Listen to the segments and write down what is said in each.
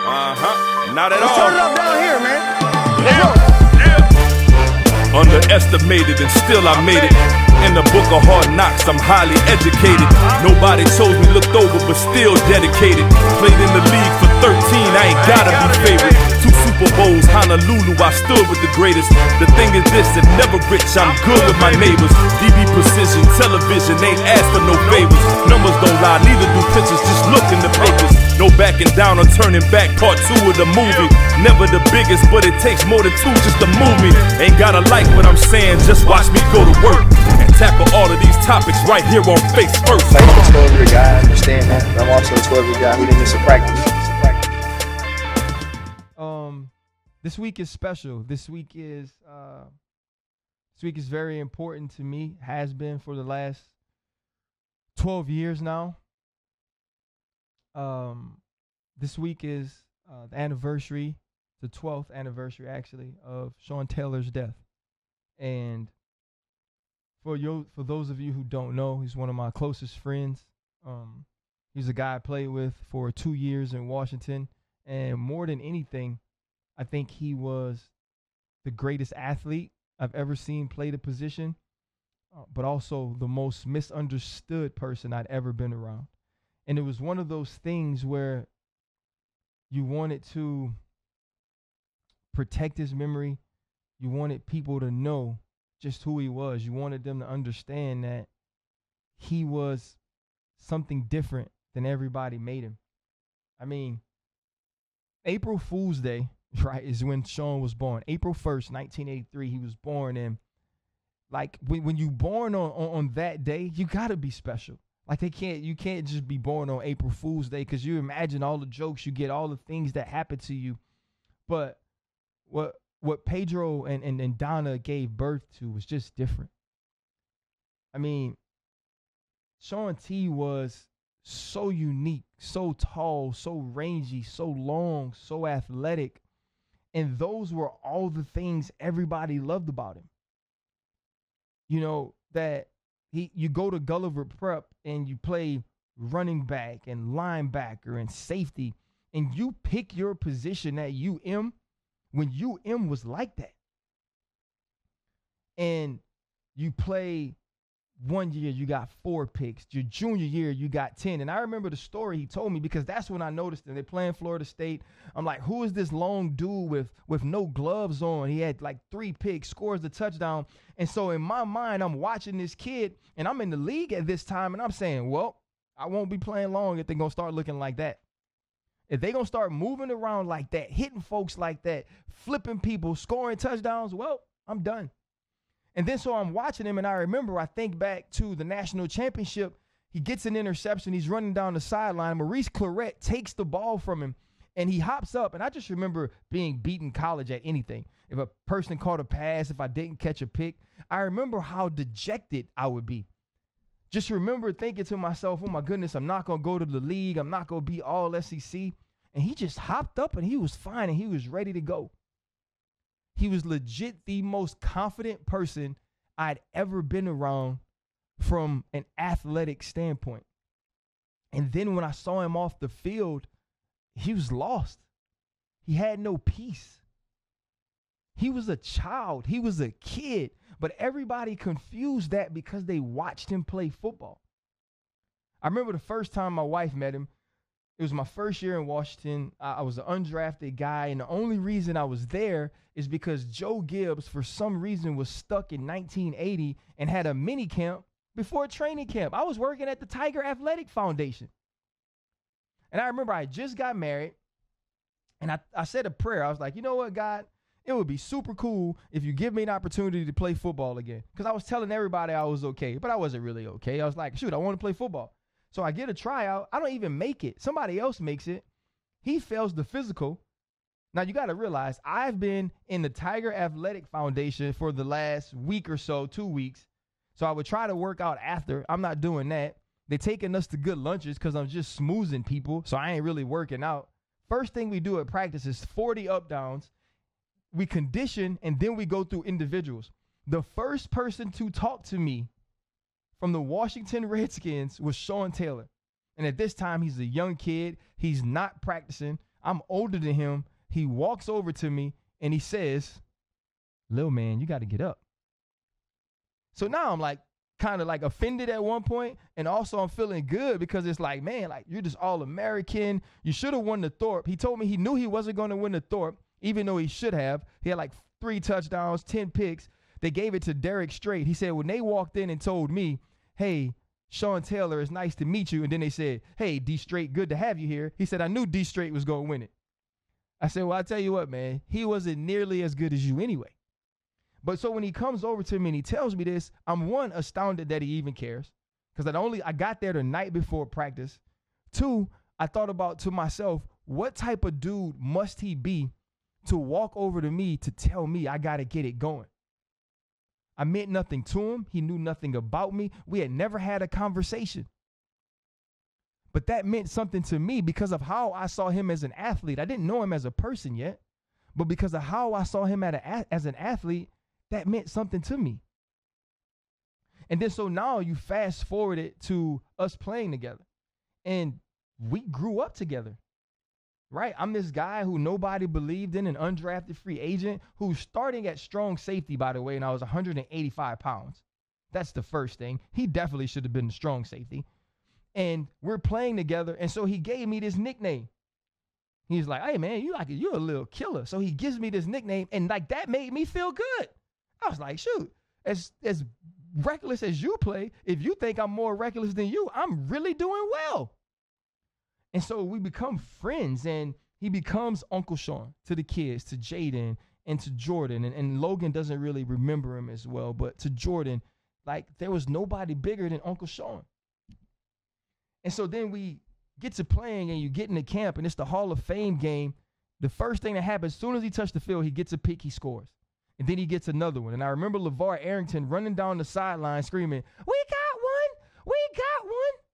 Not at all. Turn it up down here, man. Underestimated and still I made it. In the book of hard knocks, I'm highly educated. Nobody chose me, looked over, but still dedicated. Played in the league for 13, I ain't gotta be favorite. 2 Super Bowls, Honolulu, I stood with the greatest. The thing is this, that never rich, I'm good with my neighbors. DB precision, television, ain't asked for no favors. Numbers don't lie, neither do pictures, just look in the papers. No backing down or turning back, part 2 of the movie. Never the biggest, but it takes more than 2 just to move me. Ain't gotta like what I'm saying, just watch me go to work and tackle all of these topics right here on Face First. Like, I'm a 12-year guy, I understand that. I'm also a 12-year guy who didn't miss a practice. This week is special. This week is very important to me. Has been for the last 12 years now. This week is the anniversary, the 12th anniversary actually, of Sean Taylor's death. And for those of you who don't know, he's one of my closest friends. He's a guy I played with for 2 years in Washington, and more than anything, I think he was the greatest athlete I've ever seen play the position, but also the most misunderstood person I'd ever been around. And it was one of those things where you wanted to protect his memory. You wanted people to know just who he was. You wanted them to understand that he was something different than everybody made him. I mean, April Fool's Day, right, is when Sean was born. April 1st, 1983, he was born. And like when you born on that day, you gotta be special. Like you can't just be born on April Fool's Day, because you imagine all the jokes you get, all the things that happen to you. But what Pedro and Donna gave birth to was just different. I mean, Sean T was so unique, so tall, so rangy, so long, so athletic. And those were all the things everybody loved about him. You know, that you go to Gulliver Prep and you play running back and linebacker and safety, and you pick your position at UM when UM was like that. And you play 1 year, you got 4 picks. Your junior year, you got 10. And I remember the story he told me, because that's when I noticed that they're playing Florida State. I'm like, who is this long dude with no gloves on? He had like 3 picks, scores the touchdown. And so in my mind, I'm watching this kid, and I'm in the league at this time, and I'm saying, well, I won't be playing long if they're going to start looking like that. If they're going to start moving around like that, hitting folks like that, flipping people, scoring touchdowns, well, I'm done. And then so I'm watching him, and I think back to the national championship. He gets an interception. He's running down the sideline. Maurice Clarett takes the ball from him, and he hops up. And I just remember being beat in college at anything. If a person caught a pass, if I didn't catch a pick, I remember how dejected I would be. Just remember thinking to myself, oh, my goodness, I'm not going to go to the league. I'm not going to be all SEC. And he just hopped up, and he was fine, and he was ready to go. He was legit the most confident person I'd ever been around from an athletic standpoint. And then when I saw him off the field, he was lost. He had no peace. He was a child. He was a kid. But everybody confused that because they watched him play football. I remember the first time my wife met him. It was my first year in Washington. I was an undrafted guy, and the only reason I was there is because Joe Gibbs, for some reason, was stuck in 1980 and had a mini camp before training camp. I was working at the Tiger Athletic Foundation. And I remember I just got married, and I said a prayer. I was like, you know what, God? It would be super cool if you give me an opportunity to play football again. Because I was telling everybody I was okay, but I wasn't really okay. I was like, shoot, I want to play football. So I get a tryout. I don't even make it. Somebody else makes it. He fails the physical. Now, you got to realize I've been in the Tiger Athletic Foundation for the last week or so, 2 weeks. So I would try to work out after. I'm not doing that. They're taking us to good lunches because I'm just smoozing people. So I ain't really working out. First thing we do at practice is 40 up downs. We condition, and then we go through individuals. The first person to talk to me from the Washington Redskins was Sean Taylor. And at this time, he's a young kid. He's not practicing. I'm older than him. He walks over to me and he says, "Lil man, you got to get up." So now I'm like, kind of like offended at one point, and also I'm feeling good because it's like, man, like you're just All-American. You should have won the Thorpe. He told me he knew he wasn't going to win the Thorpe, even though he should have. He had like 3 touchdowns, 10 picks. They gave it to Derek Strait. He said when they walked in and told me, "Hey, Sean Taylor, it's nice to meet you," and then they said, "Hey, D Strait, good to have you here." He said, "I knew D Strait was going to win it." I said, "Well, I tell you what, man, he wasn't nearly as good as you anyway." But so when he comes over to me and he tells me this, I'm one, astounded that he even cares, because I got there the night before practice. 2, I thought about to myself, what type of dude must he be to walk over to me to tell me I got to get it going? I meant nothing to him. He knew nothing about me. We had never had a conversation. But that meant something to me because of how I saw him as an athlete. I didn't know him as a person yet, but because of how I saw him as an athlete, that meant something to me. And then so now you fast forward it to us playing together. And we grew up together, right? I'm this guy who nobody believed in, an undrafted free agent who's starting at strong safety, by the way, and I was 185 pounds. That's the first thing. He definitely should have been the strong safety. And we're playing together, and so he gave me this nickname. He's like, "Hey, man, you're a little killer." So he gives me this nickname, and like that made me feel good. I was like, shoot, as reckless as you play, if you think I'm more reckless than you, I'm really doing well. And so we become friends, and he becomes Uncle Sean to the kids, to Jaden and to Jordan. And Logan doesn't really remember him as well, but to Jordan, like there was nobody bigger than Uncle Sean. And so then we get to playing, and you get into camp, and it's the Hall of Fame game. The first thing that happens, as soon as he touched the field, he gets a pick, he scores. And then he gets another one. And I remember LeVar Arrington running down the sideline screaming, "We got one! We got one!"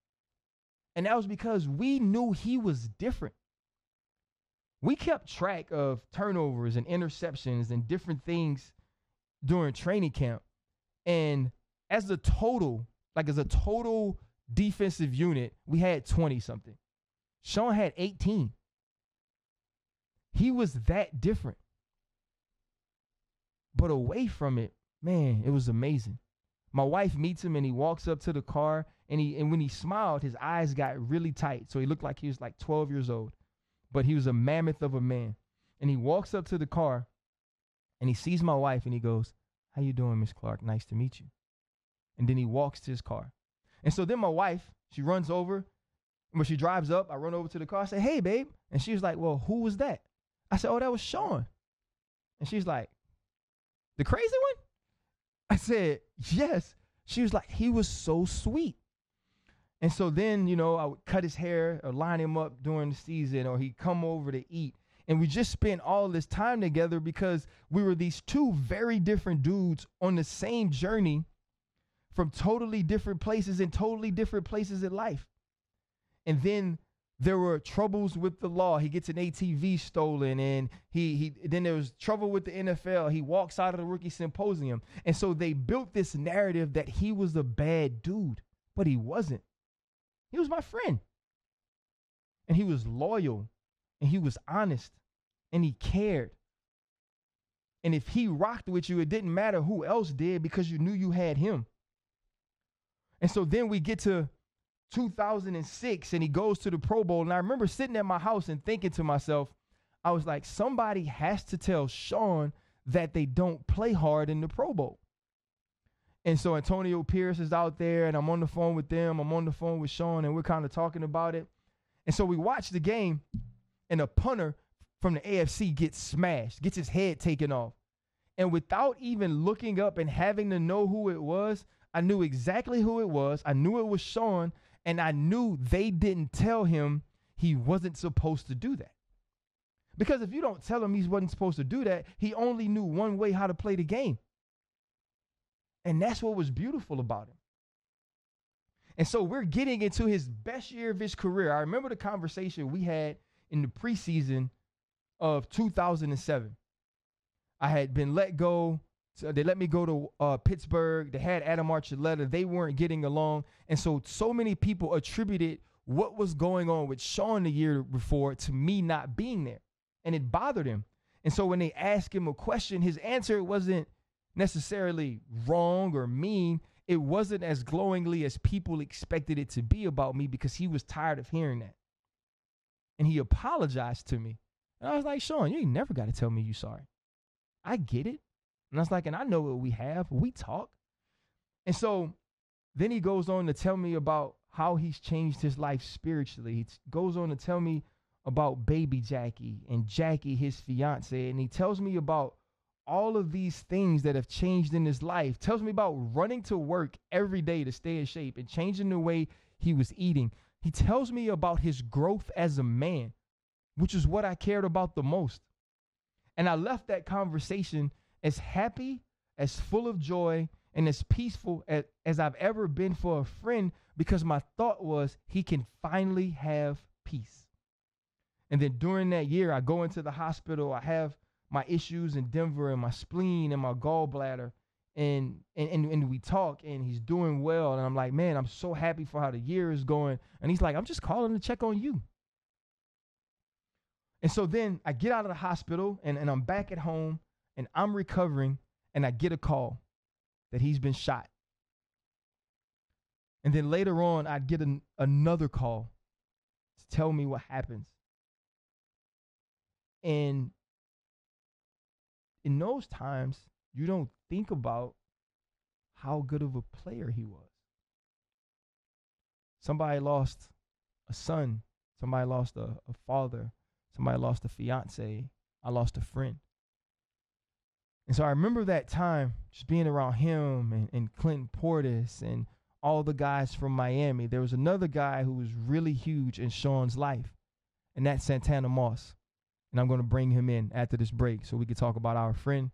And that was because we knew he was different. We kept track of turnovers and interceptions and different things during training camp. And as a total defensive unit, we had 20-something. Sean had 18. He was that different. But away from it, man, it was amazing. My wife meets him, and he walks up to the car, and when he smiled, his eyes got really tight. So he looked like he was like 12 years old, but he was a mammoth of a man. And he walks up to the car, and he sees my wife, and he goes, "How you doing, Miss Clark? Nice to meet you." And then he walks to his car. And so then my wife, she runs over. When she drives up, I run over to the car. I say, "Hey, babe." And she was like, "Well, who was that?" I said, "Oh, that was Sean." And she's like, "The crazy one?" I said, "Yes." She was like, "He was so sweet." And so then, I would cut his hair or line him up during the season, or he'd come over to eat. And we just spent all this time together because we were these two very different dudes on the same journey from totally different places and totally different places in life. And then there were troubles with the law. He gets an ATV stolen, and then there was trouble with the NFL. He walks out of the rookie symposium. And so they built this narrative that he was a bad dude, but he wasn't. He was my friend. And he was loyal, and he was honest, and he cared. And if he rocked with you, it didn't matter who else did because you knew you had him. And so then we get to 2006, and he goes to the Pro Bowl. And I remember sitting at my house and thinking to myself, I was like, somebody has to tell Sean that they don't play hard in the Pro Bowl. And so Antonio Pierce is out there, and I'm on the phone with them. I'm on the phone with Sean, and we're kind of talking about it. And so we watch the game, and a punter from the AFC gets smashed, gets his head taken off. And without even looking up and having to know who it was, I knew exactly who it was. I knew it was Sean, and I knew they didn't tell him he wasn't supposed to do that. Because if you don't tell him he wasn't supposed to do that, he only knew one way how to play the game. And that's what was beautiful about him. And so we're getting into his best year of his career. I remember the conversation we had in the preseason of 2007. I had been let go. So they let me go to Pittsburgh. They had Adam Archuleta. They weren't getting along. And so many people attributed what was going on with Sean the year before to me not being there. And it bothered him. And so when they asked him a question, his answer wasn't necessarily wrong or mean. It wasn't as glowingly as people expected it to be about me because he was tired of hearing that. And he apologized to me. And I was like, Sean, you ain't never got to tell me you sorry. I get it. And I was like, and I know what we have. We talk. And so then he goes on to tell me about how he's changed his life spiritually. He goes on to tell me about baby Jackie and Jackie, his fiance. And he tells me about all of these things that have changed in his life. Tells me about running to work every day to stay in shape and changing the way he was eating. He tells me about his growth as a man, which is what I cared about the most. And I left that conversation as happy, as full of joy, and as peaceful as I've ever been for a friend, because my thought was he can finally have peace. And then during that year, I go into the hospital. I have my issues in Denver and my spleen and my gallbladder. And we talk, and he's doing well. And I'm like, man, I'm so happy for how the year is going. And he's like, I'm just calling to check on you. And so then I get out of the hospital, and I'm back at home, and I'm recovering, and I get a call that he's been shot. And then later on, I'd get another call to tell me what happens. And in those times, you don't think about how good of a player he was. Somebody lost a son. Somebody lost a father. Somebody lost a fiance. I lost a friend. And so I remember that time just being around him and Clinton Portis and all the guys from Miami. There was another guy who was really huge in Sean's life, and that's Santana Moss. And I'm going to bring him in after this break so we can talk about our friend,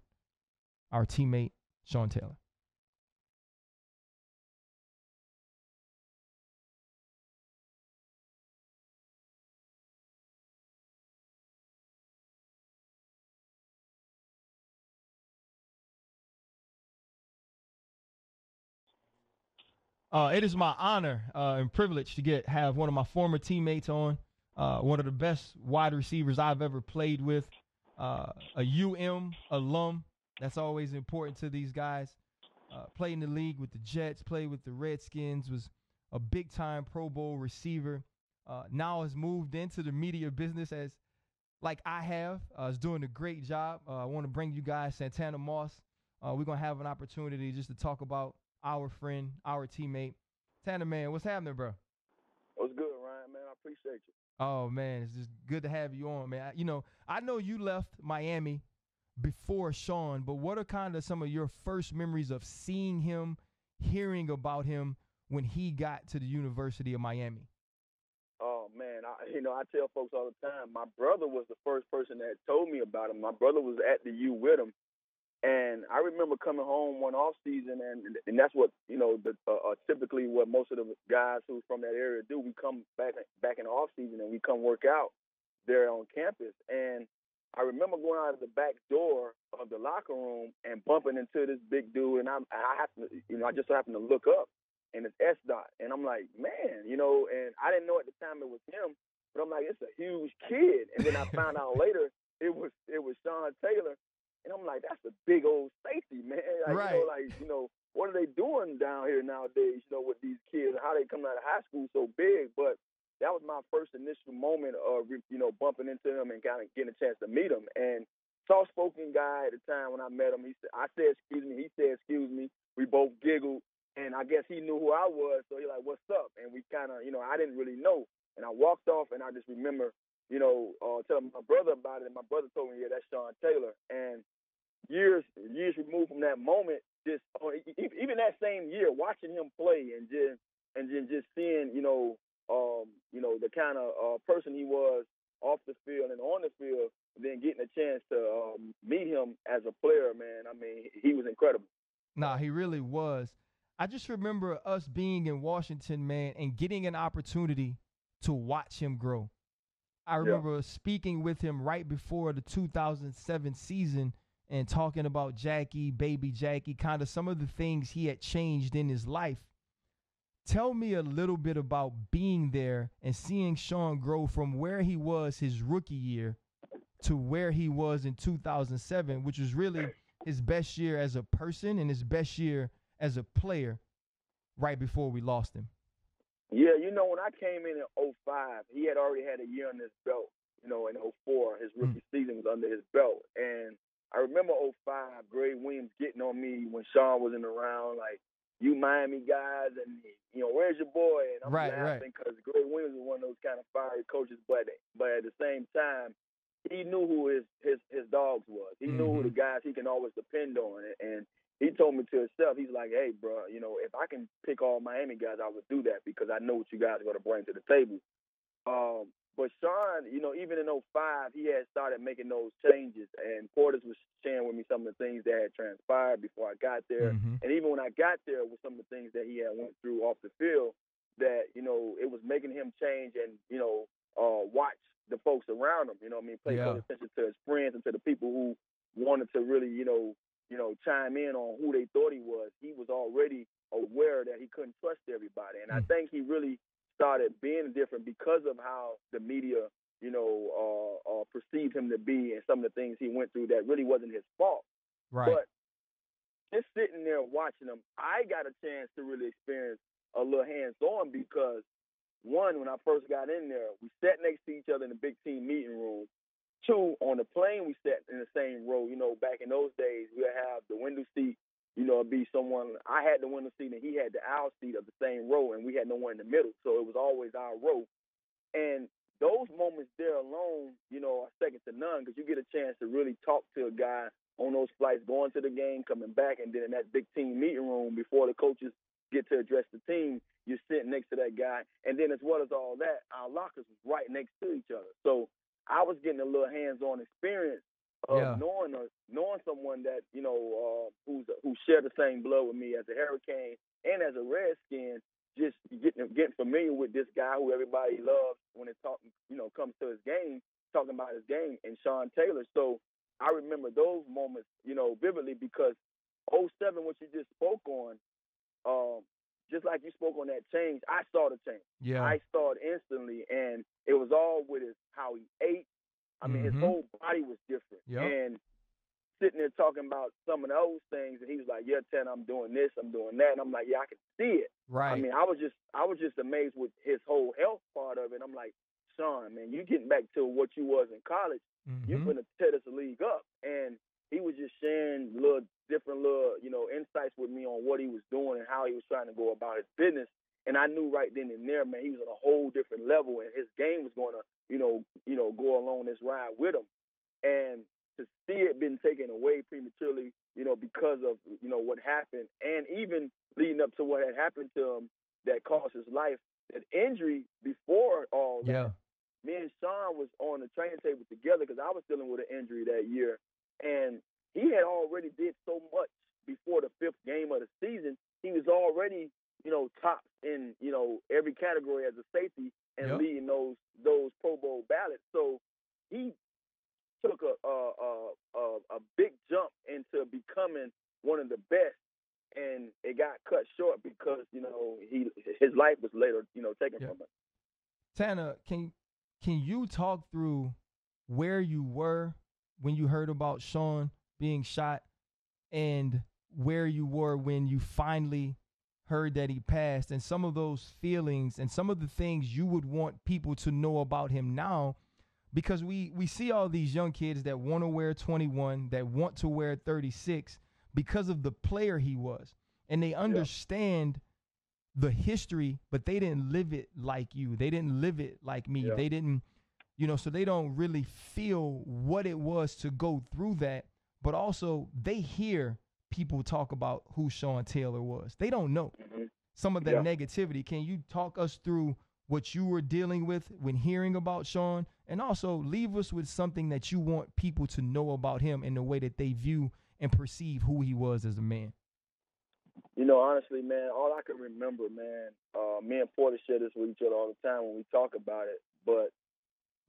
our teammate, Sean Taylor. It is my honor and privilege to have one of my former teammates on, one of the best wide receivers I've ever played with, a alum. That's always important to these guys. Played in the league with the Jets, played with the Redskins, was a big-time Pro Bowl receiver. Now has moved into the media business like I have. Is doing a great job. I want to bring you guys Santana Moss. We're going to have an opportunity just to talk about our friend, our teammate. Tanner, man, what's happening, bro? What's good, Ryan, man? I appreciate you. Oh, man, it's just good to have you on, man. I know you left Miami before Sean, but what are kind of some of your first memories of seeing him, hearing about him when he got to the University of Miami? Oh, man, I tell folks all the time, my brother was the first person that told me about him. My brother was at the U with him. And I remember coming home one off season, and that's what typically what most of the guys who's from that area do. We come back in the off season and we come work out there on campus. And I remember going out of the back door of the locker room and bumping into this big dude, and I just happened to look up, and it's S-Dot, and I'm like, man, and I didn't know at the time it was him, but I'm like, it's a huge kid, and then I found out later it was Sean Taylor. And I'm like, that's a big old safety, man. Right. What are they doing down here nowadays, with these kids, how they come out of high school so big? But that was my first initial moment of, bumping into him and kind of getting a chance to meet him. And soft-spoken guy at the time when I met him, I said, excuse me. He said, excuse me. We both giggled. And I guess he knew who I was. So he's like, what's up? And we kind of, I didn't really know. And I walked off, and I just remember, telling my brother about it. And my brother told me, yeah, that's Sean Taylor. And years removed from that moment, even that same year, watching him play and just seeing, the kind of person he was off the field and on the field, and then getting a chance to meet him as a player, man. I mean, he was incredible. Nah, he really was. I just remember us being in Washington, man, and getting an opportunity to watch him grow. I remember speaking with him right before the 2007 season and talking about Jackie, baby Jackie, kind of some of the things he had changed in his life. Tell me a little bit about being there and seeing Sean grow from where he was his rookie year to where he was in 2007, which was really his best year as a person and his best year as a player right before we lost him. Yeah, when I came in 05, he had already had a year on his belt. In 04, his rookie season was under his belt. And I remember 05, Greg Williams getting on me when Sean wasn't around, like, you Miami guys, and, where's your boy? And I'm laughing because Greg Williams was one of those kind of fiery coaches, but at the same time, he knew who his dogs was. He knew who the guys he can always depend on. And he told me to himself, he's like, hey, bro, if I can pick all Miami guys, I would do that because I know what you guys are going to bring to the table. But Sean, even in 05, he had started making those changes. And Portis was sharing with me some of the things that had transpired before I got there. And even when I got there with some of the things that he had went through off the field, that, it was making him change and, watch the folks around him, pay close attention to his friends and to the people who wanted to really, chime in on who they thought he was. He was already aware that he couldn't trust everybody. And I think he really started being different because of how the media, perceived him to be and some of the things he went through that really wasn't his fault. Right. But just sitting there watching him, I got a chance to really experience a little hands-on because, one, when I first got in there, we sat next to each other in the big team meeting room. Two, on the plane, we sat in the same row. Back in those days, we would have the window seat, be someone. I had the window seat and he had the aisle seat of the same row, and we had no one in the middle. So it was always our row. And those moments there alone, are second to none because you get a chance to really talk to a guy on those flights, going to the game, coming back, and then in that big team meeting room before the coaches get to address the team, you're sitting next to that guy. And then as well as all that, our lockers was right next to each other. So I was getting a little hands-on experience of knowing someone that, who shared the same blood with me as a Hurricane and as a Redskin, just getting familiar with this guy who everybody loves when it comes to his game, talking about his game, and Sean Taylor. So I remember those moments, vividly because 07, what you just spoke on, just like you spoke on that change, I saw the change. Yeah. I saw it instantly, and it was all with how he ate. I mean, his whole body was different. Yep. And sitting there talking about some of those things, and he was like, yeah, Tan, I'm doing this, I'm doing that. And I'm like, yeah, I can see it. Right. I mean, I was just amazed with his whole health part of it. I'm like, Sean, man, you getting back to what you was in college. You're going to tear this league up. And he was just sharing different insights with me on what he was doing and how he was trying to go about his business. And I knew right then and there, man, he was on a whole different level, and his game was going to, go along this ride with him. And to see it been taken away prematurely, because of, what happened, and even leading up to what had happened to him that cost his life, that injury before all that, me and Sean was on the training table together because I was dealing with an injury that year. And he had already did so much before the 5th game of the season. He was already, top in, every category as a safety and leading those Pro Bowl ballots. So he took a big jump into becoming one of the best, and it got cut short because his life was later taken from him. Tana, can you talk through where you were when you heard about Sean being shot and where you were when you finally heard that he passed, and some of those feelings and some of the things you would want people to know about him now? Because we see all these young kids that want to wear 21, that want to wear 36 because of the player he was. And they understand the history, but they didn't live it like you. They didn't live it like me. They didn't, so they don't really feel what it was to go through that. But also they hear people talk about who Sean Taylor was. They don't know some of that negativity. Can you talk us through what you were dealing with when hearing about Sean, and also leave us with something that you want people to know about him in the way that they view and perceive who he was as a man? Honestly, man, all I can remember, man, me and Porter share this with each other all the time when we talk about it, but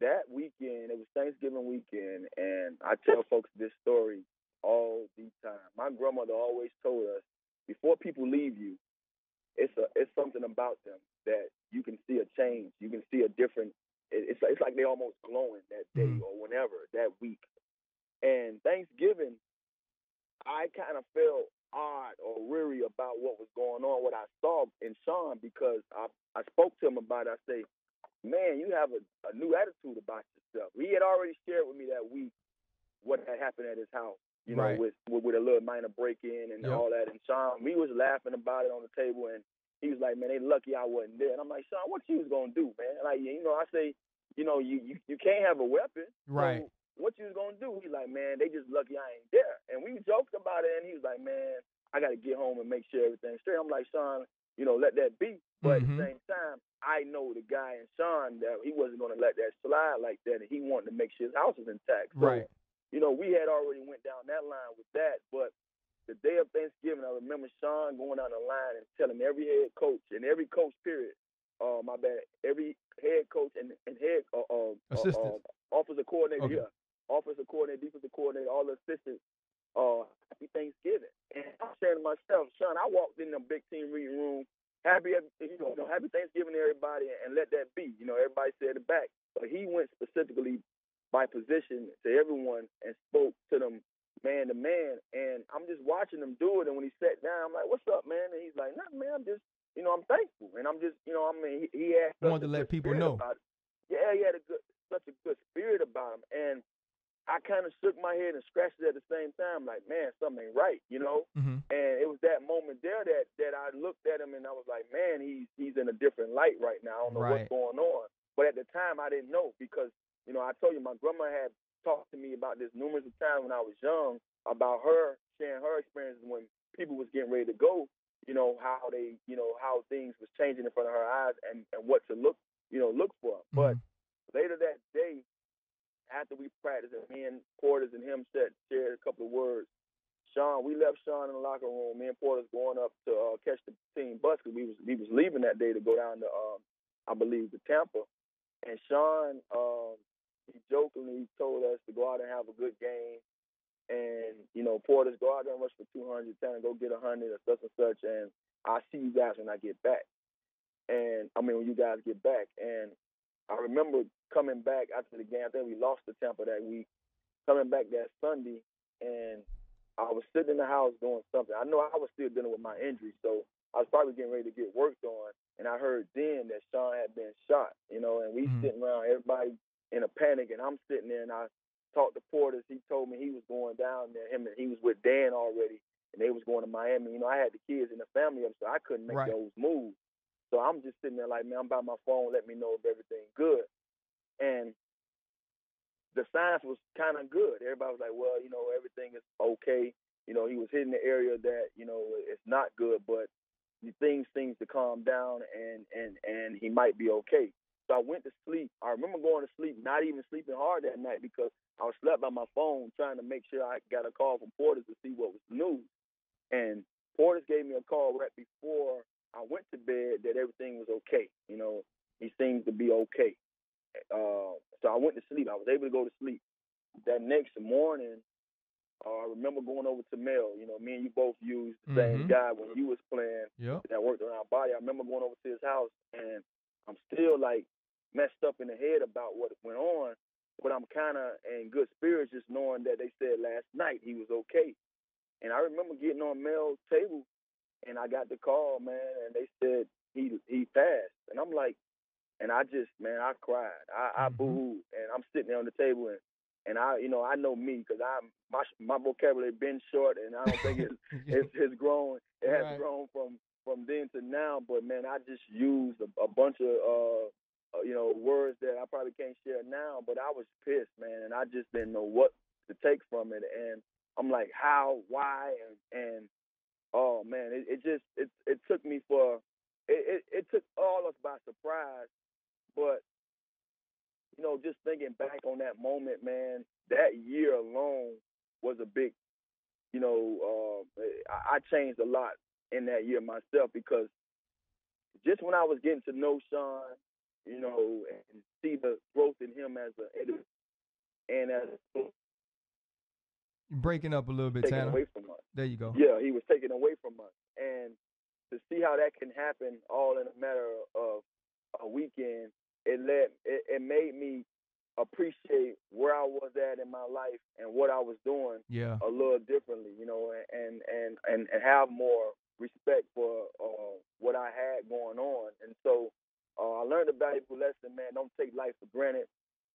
that weekend, it was Thanksgiving weekend, and I tell folks this story all the time. My grandmother always told us, before people leave you, it's something about them that you can see a change. You can see a different. It's like they almost glowing that day or whenever that week. And Thanksgiving, I kind of felt odd or weary about what was going on, what I saw in Sean, because I spoke to him about it. I say, man, you have a new attitude about yourself. He had already shared with me that week what had happened at his house, you know, with a little minor break-in and all that. And Sean, we was laughing about it on the table, and he was like, man, they lucky I wasn't there. And I'm like, Sean, what you was going to do, man? Like, you know, I say, you know, you can't have a weapon. Right. So what you was going to do? He's like, man, they just lucky I ain't there. And we joked about it, and he was like, man, I got to get home and make sure everything's straight. I'm like, Sean, you know, let that be. But at the same time, I know the guy in Sean that he wasn't going to let that slide like that, and he wanted to make sure his house was intact. So, you know, we had already went down that line with that. But the day of Thanksgiving, I remember Sean going down the line and telling every head coach and every coach, period, every head coach and head assistant, offensive coordinator, offensive coordinator, defensive coordinator, all the assistants, happy Thanksgiving. And I'm saying to myself, Sean, I walked in the big team reading room, happy Thanksgiving to everybody, and let that be. You know, everybody said it back. But he went specifically by position to everyone and spoke to them man to man. And I'm just watching him do it. And when he sat down, I'm like, what's up, man? And he's like, nothing, man. I'm just, you know, I'm thankful. And I'm just, you know, I mean, he had wanted to let people know. Yeah, he had such a good spirit about him. And I kind of shook my head and scratched it at the same time, like, man, something ain't right, you know? And it was that moment there that I looked at him and I was like, man, he's in a different light right now. I don't know what's going on. But at the time, I didn't know because, you know, I told you my grandma had talked to me about this numerous times when I was young, about her sharing her experiences when people was getting ready to go, you know, how things was changing in front of her eyes and what to look for. But later that day, after we practiced, and me and Portis and him shared a couple of words. We left Sean in the locker room. Me and Portis going up to catch the team bus because we was leaving that day to go down to I believe to Tampa. And Sean, he jokingly told us to go out and have a good game. And you know, Portis, go out there and rush for 200, tell him go get 100 or such and such. And I'll see you guys when I get back. And I mean when you guys get back. And I remember coming back after the game. I think we lost to Tampa that week. Coming back that Sunday, and I was sitting in the house doing something. I know I was still dealing with my injury, so I was probably getting ready to get worked on. And I heard then that Sean had been shot, you know, and we sitting around, everybody in a panic, and I'm sitting there, and I talked to Portis. He told me he was going down there. He was with Dan already, and they was going to Miami. You know, I had the kids and the family up, so I couldn't make those moves. So I'm just sitting there like, man, I'm by my phone. Let me know if everything's good. And the signs was kind of good. Everybody was like, well, you know, everything is okay. You know, he was hitting the area that, you know, it's not good, but things seems to calm down and he might be okay. So I went to sleep. I remember going to sleep, not even sleeping hard that night because I was slept by my phone trying to make sure I got a call from Portis to see what was new. And Portis gave me a call right before I went to bed that everything was okay. You know, he seems to be okay. So I went to sleep. I was able to go to sleep. That next morning, I remember going over to Mel. You know, me and you both used the same guy when you was playing that worked on our body. I remember going over to his house, and I'm still, like, messed up in the head about what went on, but I'm kind of in good spirits just knowing that they said last night he was okay. And I remember getting on Mel's table, and I got the call, man, and they said he passed. And I'm like, and I just, man, I cried. I boo-hooed. And I'm sitting there on the table, and I, you know, I know me because my vocabulary been short, and I don't think it's grown. It has grown from then to now. But, man, I just used a bunch of, you know, words that I probably can't share now. But I was pissed, man, and I just didn't know what to take from it. And I'm like, how, why, and oh, man, it took me it took all us by surprise. But, you know, just thinking back on that moment, man, that year alone was a big, you know, I changed a lot in that year myself because just when I was getting to know Sean, you know, and see the growth in him as You're breaking up a little bit, Tanner. Away from us. There you go. Yeah, he was taken away from us. And to see how that can happen all in a matter of a weekend, it made me appreciate where I was at in my life and what I was doing a little differently, and have more respect for what I had going on. And so I learned a valuable lesson, man. Don't take life for granted.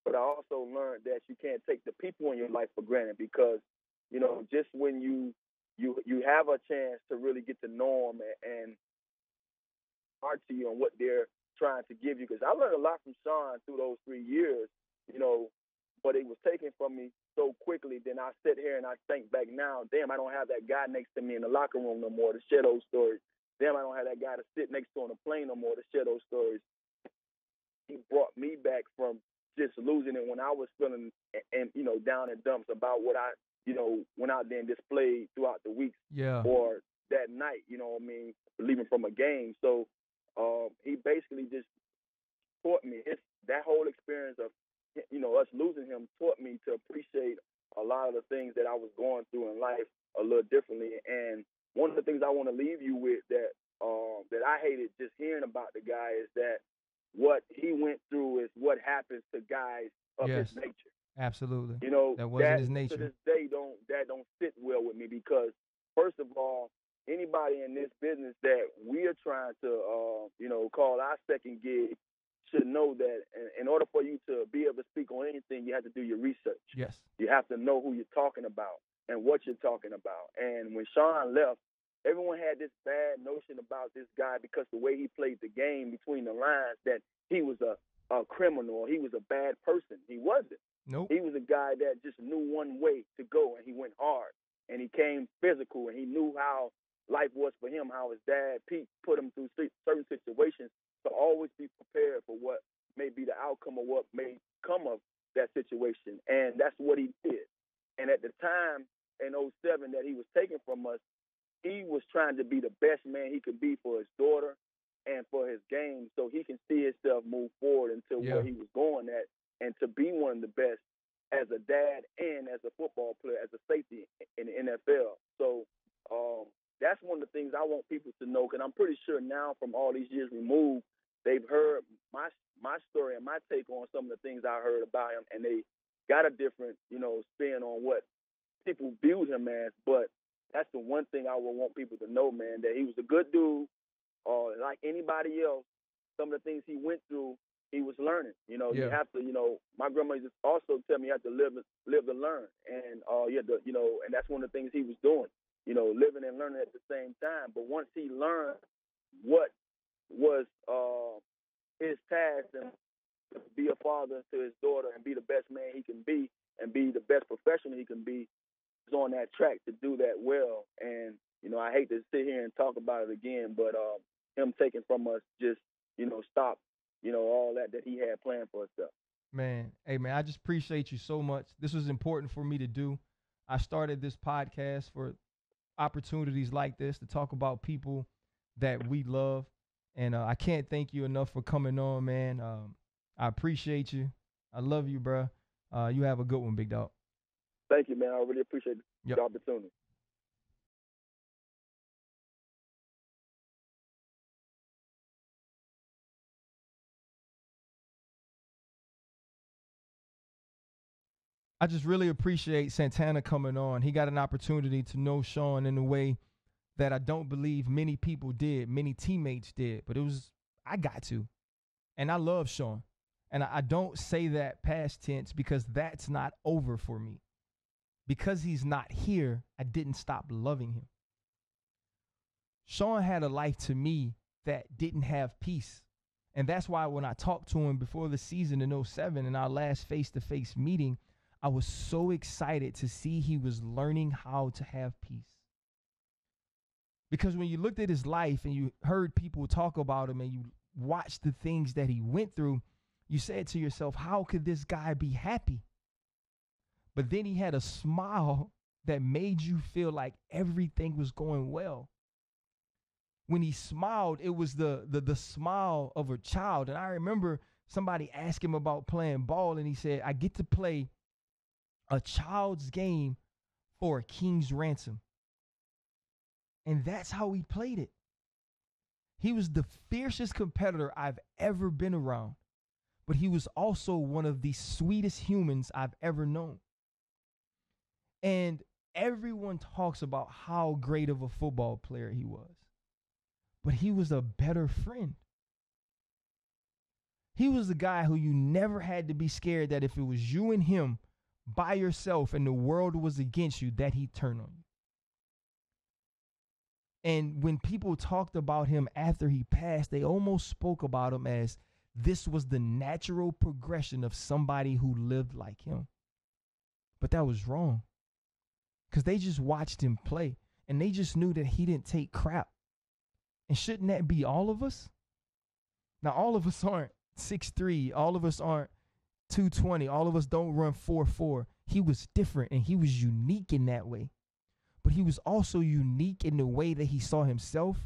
But I also learned that you can't take the people in your life for granted, because, just when you have a chance to really get to know them and heart to you on what they're trying to give you. Because I learned a lot from Sean through those 3 years, but it was taken from me so quickly. Then I sit here and I think back now, damn, I don't have that guy next to me in the locker room no more to share those stories. Damn, I don't have that guy to sit next to on the plane no more to share those stories. He brought me back from just losing it when I was feeling, and down in dumps about what I, went out there and displayed throughout the weeks or that night, leaving from a game. So he basically just taught me. That whole experience of, us losing him taught me to appreciate a lot of the things that I was going through in life a little differently. And one of the things I want to leave you with that I hated just hearing about the guy is that what he went through is what happens to guys of his nature. Absolutely. That wasn't his nature. To this day, that don't sit well with me, because first of all, anybody in this business that we are trying to, call our second gig should know that in order for you to be able to speak on anything, you have to do your research. Yes. You have to know who you're talking about and what you're talking about. And when Sean left, everyone had this bad notion about this guy because the way he played the game between the lines, that he was a criminal, he was a bad person. He wasn't. Nope. He was a guy that just knew one way to go, and he went hard, and he came physical, and he knew how life was for him, how his dad, Pete, put him through certain situations to always be prepared for what may be the outcome of what may come of that situation. And that's what he did. And at the time in 2007 that he was taken from us, he was trying to be the best man he could be for his daughter and for his game, so he can see himself move forward into where he was going at, and to be one of the best as a dad and as a football player, as a safety in the NFL. So that's one of the things I want people to know, because I'm pretty sure now, from all these years removed, they've heard my story and my take on some of the things I heard about him, and they got a different, spin on what people viewed him as. But that's the one thing I would want people to know, man, that he was a good dude. Like anybody else, some of the things he went through, he was learning. You have to, my grandma used to also tell me you have to live to learn. And you have to, and that's one of the things he was doing, living and learning at the same time. But once he learned what was his task, and to be a father to his daughter and be the best man he can be and be the best professional he can be, he's on that track to do that well. And, I hate to sit here and talk about it again, but him taking from us just, stop, all that he had planned for himself. Man, hey, man, I just appreciate you so much. This was important for me to do. I started this podcast for opportunities like this to talk about people that we love. And I can't thank you enough for coming on, man. I appreciate you. I love you, bro. You have a good one, big dog. Thank you, man. I really appreciate the opportunity. I just really appreciate Santana coming on. He got an opportunity to know Sean in a way that I don't believe many people did, many teammates did, but I got to. And I love Sean. And I don't say that past tense, because that's not over for me. Because he's not here, I didn't stop loving him. Sean had a life to me that didn't have peace. And that's why when I talked to him before the season in 2007 in our last face-to-face meeting, I was so excited to see he was learning how to have peace. Because when you looked at his life and you heard people talk about him and you watched the things that he went through, you said to yourself, how could this guy be happy? But then he had a smile that made you feel like everything was going well. When he smiled, it was the smile of a child. And I remember somebody asked him about playing ball, and he said, I get to play a child's game for a king's ransom. And that's how he played it. He was the fiercest competitor I've ever been around, but he was also one of the sweetest humans I've ever known. And everyone talks about how great of a football player he was, but he was a better friend. He was the guy who you never had to be scared that if it was you and him by yourself and the world was against you, that he'd turn on you. And when people talked about him after he passed, they almost spoke about him as this was the natural progression of somebody who lived like him. But that was wrong, because they just watched him play and they just knew that he didn't take crap. And shouldn't that be all of us? Now, all of us aren't 6'3", all of us aren't 220, all of us don't run 4.4. He was different and he was unique in that way. But he was also unique in the way that he saw himself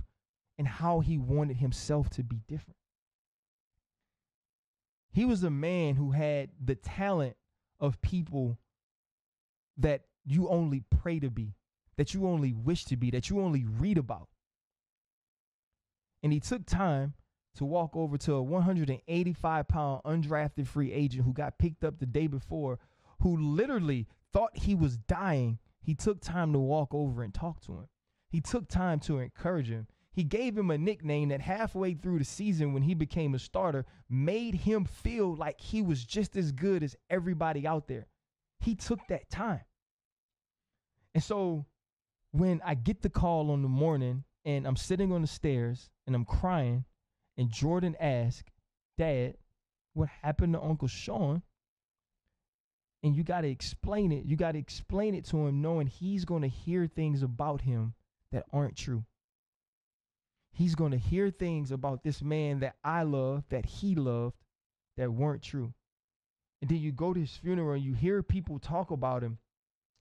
and how he wanted himself to be different. He was a man who had the talent of people that you only pray to be, that you only wish to be, that you only read about. And he took time to walk over to a 185-pound undrafted free agent who got picked up the day before, who literally thought he was dying. He took time to walk over and talk to him. He took time to encourage him. He gave him a nickname that halfway through the season when he became a starter made him feel like he was just as good as everybody out there. He took that time. And so when I get the call on the morning and I'm sitting on the stairs and I'm crying and Jordan asked, Dad, what happened to Uncle Sean? And you got to explain it. You got to explain it to him knowing he's going to hear things about him that aren't true. He's going to hear things about this man that I love, that he loved, that weren't true. And then you go to his funeral and you hear people talk about him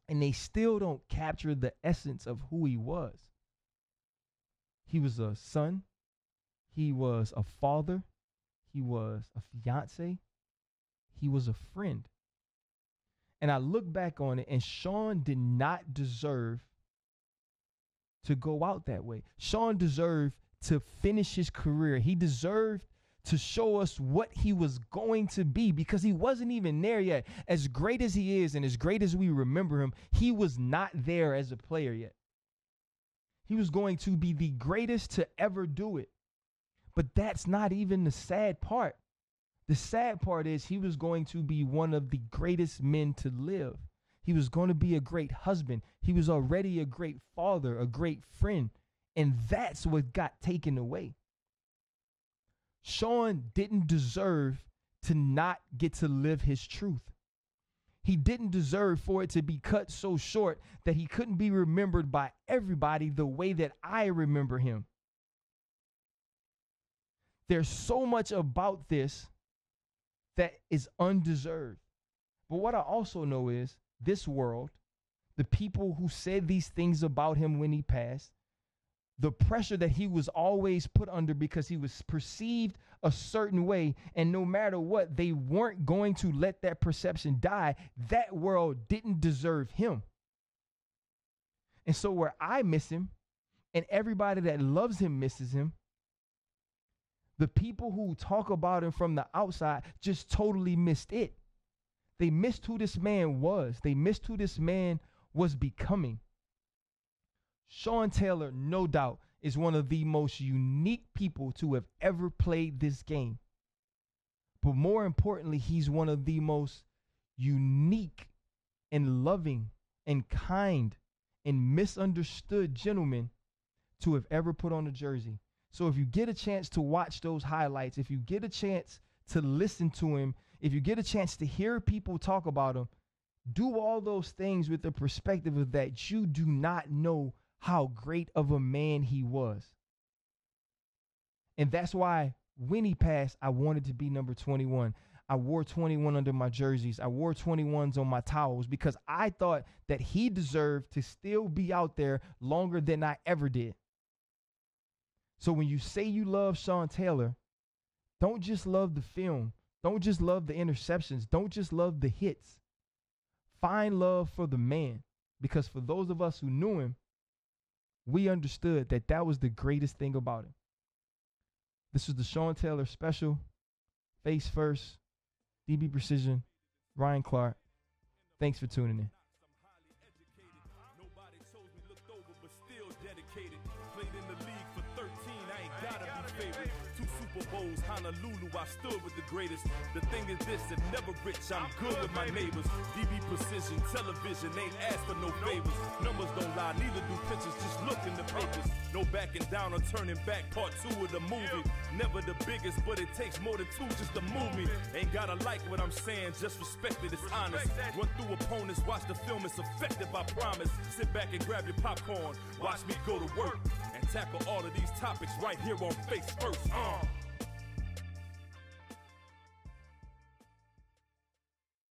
and they still don't capture the essence of who he was. He was a son. He was a father. He was a fiance. He was a friend. And I look back on it, and Sean did not deserve to go out that way. Sean deserved to finish his career. He deserved to show us what he was going to be, because he wasn't even there yet. As great as he is and as great as we remember him, he was not there as a player yet. He was going to be the greatest to ever do it. But that's not even the sad part. The sad part is he was going to be one of the greatest men to live. He was going to be a great husband. He was already a great father, a great friend. And that's what got taken away. Sean didn't deserve to not get to live his truth. He didn't deserve for it to be cut so short that he couldn't be remembered by everybody the way that I remember him. There's so much about this that is undeserved. But what I also know is this world, the people who said these things about him when he passed, the pressure that he was always put under because he was perceived a certain way, and no matter what, they weren't going to let that perception die. That world didn't deserve him. And so where I miss him, and everybody that loves him misses him, the people who talk about him from the outside just totally missed it. They missed who this man was. They missed who this man was becoming. Sean Taylor, no doubt, is one of the most unique people to have ever played this game. But more importantly, he's one of the most unique and loving and kind and misunderstood gentlemen to have ever put on a jersey. So if you get a chance to watch those highlights, if you get a chance to listen to him, if you get a chance to hear people talk about him, do all those things with the perspective of that you do not know how great of a man he was. And that's why when he passed, I wanted to be number 21. I wore 21 under my jerseys. I wore 21s on my towels because I thought that he deserved to still be out there longer than I ever did. So when you say you love Sean Taylor, don't just love the film. Don't just love the interceptions. Don't just love the hits. Find love for the man, because for those of us who knew him, we understood that that was the greatest thing about him. This is the Sean Taylor special. Face first. DB Precision. Ryan Clark. Thanks for tuning in. Nobody chose me, looked over, but still dedicated. Played in the league for 13, I ain't gotta be favorite. 2 Super Bowls, Honolulu, I stood with the greatest. The thing is this, if never rich, I'm good with my neighbors. DB Precision, television, ain't asked for no favors. Numbers don't lie, neither do pictures, just look in the papers. No backing down or turning back, part 2 of the movie. Never the biggest, but it takes more than 2 just to move me. Ain't gotta like what I'm saying, just respect it, it's honest. Run through opponents, watch the film, it's effective, I promise. Sit back and grab your popcorn, watch me go to work. And tackle all of these topics right here on Face First.